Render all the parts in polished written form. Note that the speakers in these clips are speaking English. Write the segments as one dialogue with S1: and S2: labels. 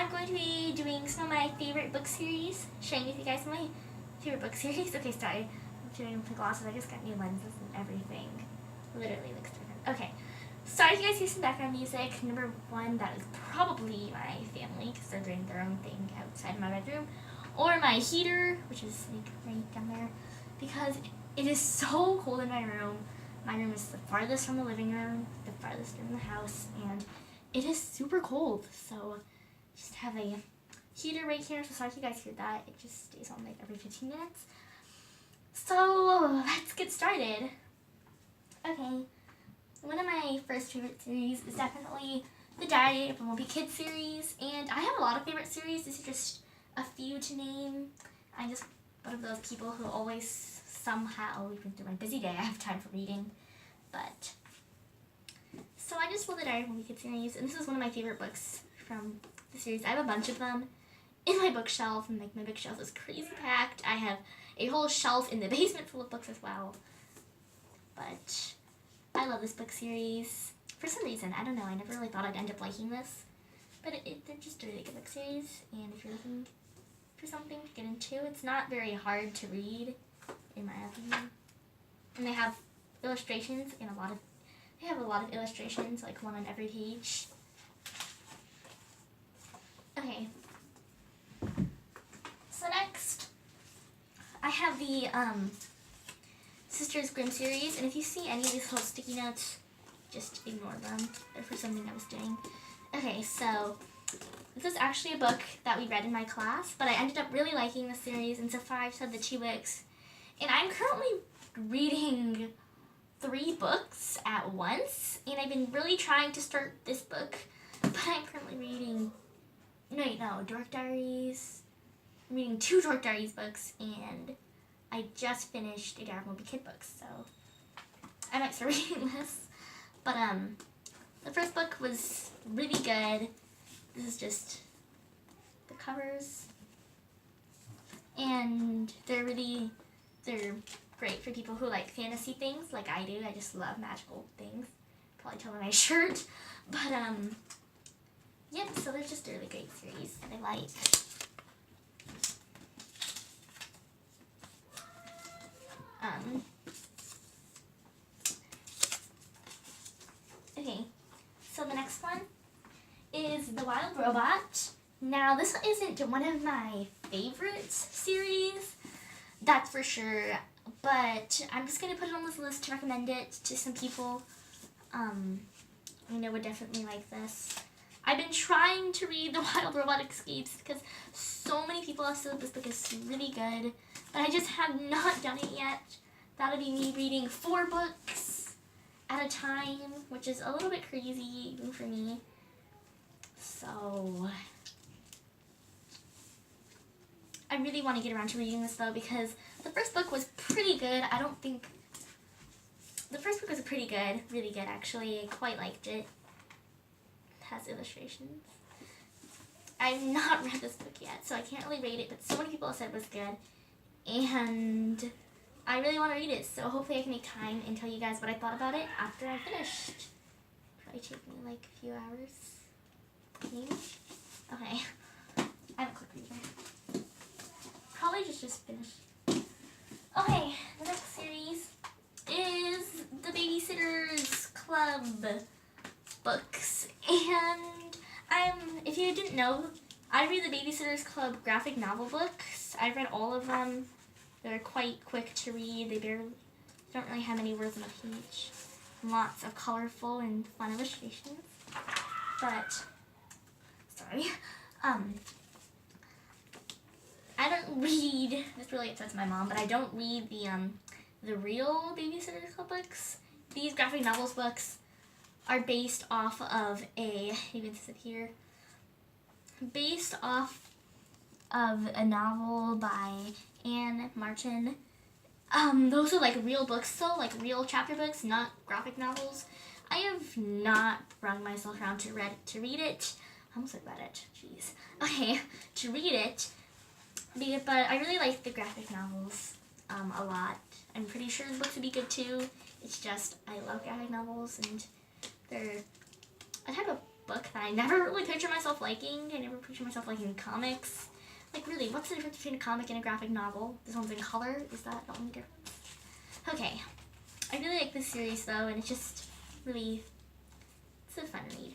S1: I'm going to be doing some of my favorite book series, sharing with you guys my favorite book series. Okay, sorry, I'm doing my glasses. I just got new lenses and everything. Literally looks different. Okay, sorry if you guys hear some background music. Number one, that is probably my family because they're doing their own thing outside of my bedroom, or my heater, which is like right down there, because it is so cold in my room. My room is the farthest from the living room, the farthest from the house, and it is super cold. So just have a heater right here. So sorry if you guys hear that. It just stays on like every 15 minutes. So let's get started. Okay, one of my first favorite series is definitely the Diary of a Wimpy Kid series, and I have a lot of favorite series. This is just a few to name. I'm just one of those people who always somehow, even through my busy day, I have time for reading. But so I just love the Diary of a Wimpy Kid series, and this is one of my favorite books from the series. I have a bunch of them in my bookshelf, and like my bookshelf is crazy packed. I have a whole shelf in the basement full of books as well. But I love this book series for some reason. I don't know. I never really thought I'd end up liking this, but they're just a really good book series. And if you're looking for something to get into, it's not very hard to read, in my opinion. And they have illustrations and they have a lot of illustrations, like one on every page. Okay. So next, I have the Sisters Grimm series, and if you see any of these little sticky notes, just ignore them. They're for something I was doing. Okay, so this is actually a book that we read in my class, but I ended up really liking the series, and so far I've said the 2 books. And I'm currently reading 3 books at once, and I've been really trying to start this book, but I'm currently reading, Dork Diaries. I'm reading 2 Dork Diaries books, and I just finished a Diary of a Wimpy Kid book, so I might start reading this. But the first book was really good. This is just the covers, and they're great for people who like fantasy things like I do. I just love magical things. Probably tell by my shirt. But yep, so they're just a really great series that I like. Okay, so the next one is The Wild Robot. Now, this isn't one of my favorite series, that's for sure, but I'm just going to put it on this list to recommend it to some people would definitely like this. I've been trying to read The Wild Robot Escapes because so many people have said this book is really good, but I just have not done it yet. That'll be me reading 4 books at a time, which is a little bit crazy even for me. So I really want to get around to reading this though, because the first book was pretty good. The first book was pretty good, really good actually. I quite liked it. It has illustrations. I've not read this book yet, so I can't really rate it, but so many people have said it was good, and I really want to read it, so hopefully I can make time and tell you guys what I thought about it after I finished. Probably take me like a few hours, maybe? Okay, I'm a quick reader. Probably just finished. Okay, the next series is the Babysitter's Club books, and if you didn't know, I read the Babysitter's Club graphic novel books. I've read all of them. They're quite quick to read. They don't really have many words on a page. Lots of colorful and fun illustrations. But sorry, I don't read. This really upsets my mom, but I don't read the real Babysitter's Club books. These graphic novels books are based off of based off of a novel by Anne Martin. Those are like real books, so like real chapter books, not graphic novels. I have not brought myself around to read it. I almost said read it. Jeez. Okay, to read it, but I really like the graphic novels a lot. I'm pretty sure the books would be good too. It's just I love graphic novels, and they're a type of book that that I never really picture myself liking. I never picture myself liking comics. Like, really, what's the difference between a comic and a graphic novel? This one's in color. Is that the only difference? Okay. I really like this series, though, and it's just really... it's a fun read.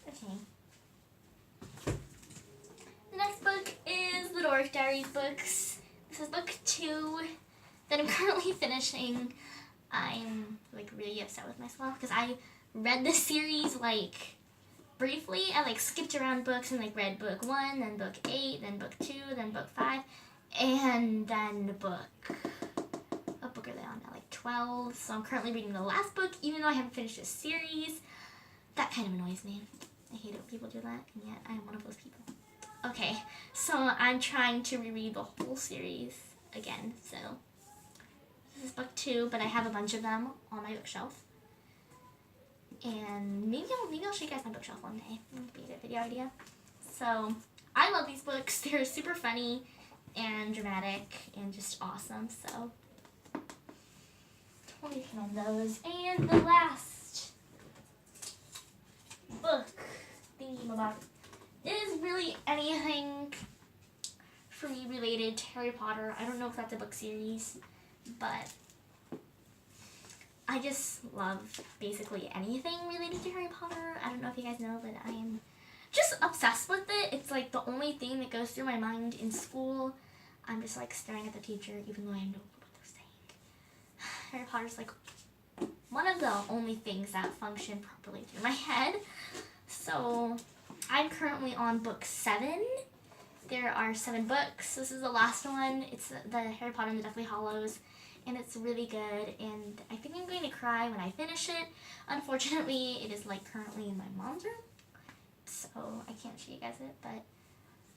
S1: Okay. The next book is the Dork Diaries books. This is book 2 that I'm currently finishing. I'm, like, really upset with myself because I read this series, like... briefly. I like skipped around books and like read book 1, then book 8, then book 2, then book 5, and then book, what book are they on now? Like 12. So I'm currently reading the last book, even though I haven't finished this series. That kind of annoys me. I hate it when people do that, and yet I'm one of those people. Okay, so I'm trying to reread the whole series again. So this is book 2, but I have a bunch of them on my bookshelf. And maybe I'll show you guys my bookshelf one day. It would be a good video idea. So, I love these books. They're super funny and dramatic and just awesome. So, totally recommend those. And the last book theme about is really anything for me related to Harry Potter. I don't know if that's a book series, but... I just love basically anything related to Harry Potter. I don't know if you guys know, but I am just obsessed with it. It's like the only thing that goes through my mind in school. I'm just like staring at the teacher even though I know what they're saying. Harry Potter's like one of the only things that function properly through my head. So I'm currently on book 7. There are 7 books. This is the last one. It's the Harry Potter and the Deathly Hallows. And it's really good, and I think I'm going to cry when I finish it. Unfortunately, it is like currently in my mom's room, so I can't show you guys it, but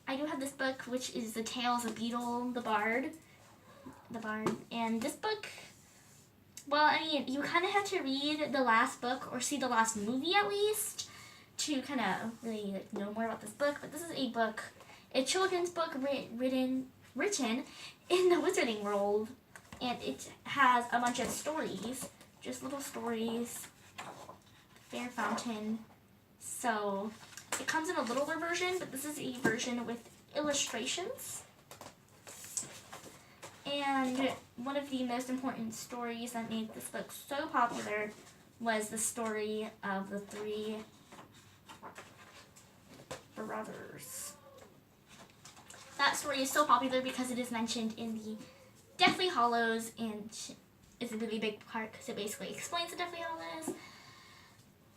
S1: I do have this book, which is The Tales of Beedle the Bard. And this book, well, I mean, you kind of have to read the last book or see the last movie at least to kind of really like, know more about this book, but this is a book, a children's book written in the wizarding world. And it has a bunch of stories, just little stories, Fair Fountain. So it comes in a littler version, but this is a version with illustrations. And one of the most important stories that made this book so popular was the story of the 3 brothers. That story is so popular because it is mentioned in the Deathly Hallows, and is a really big part because it basically explains the Deathly Hallows.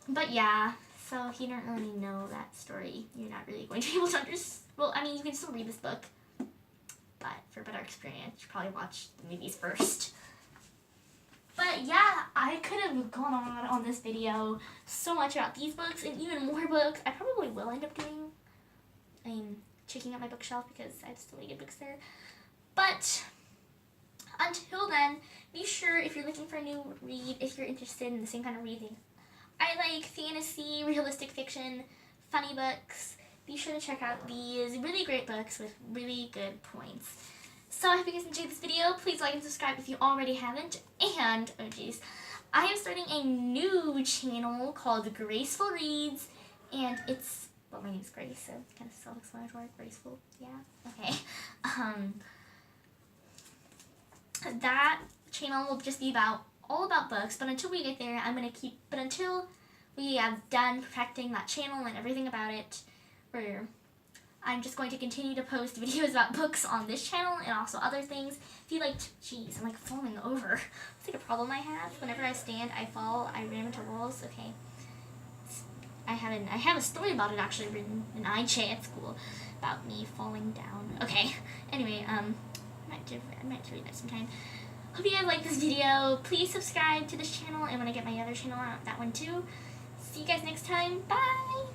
S1: But yeah, so if you don't really know that story, you're not really going to be able to understand. Well, I mean, you can still read this book, but for a better experience, you probably watch the movies first. But yeah, I could have gone on this video so much about these books and even more books. I probably will end up doing, checking out my bookshelf because I have some really good books there. But until then, be sure if you're looking for a new read, if you're interested in the same kind of reading. I like fantasy, realistic fiction, funny books. Be sure to check out these really great books with really good points. So I hope you guys enjoyed this video. Please like and subscribe if you already haven't. And, oh geez, I am starting a new channel called Graceful Reads. And it's, well, my name's Grace, so kind of self-explanatory, graceful, yeah, okay. That channel will just be all about books, but until we get there, until we have done perfecting that channel and everything about it, I'm just going to continue to post videos about books on this channel and also other things. If you like, jeez, I'm like falling over. It's like a problem I have. Whenever I stand, I fall, I ram into walls. Okay. I have a story about it actually written in IJ at school about me falling down. Okay. Anyway, I might read that sometime. Hope you guys like this video. Please subscribe to this channel, and when I get my other channel out, that one too. See you guys next time. Bye!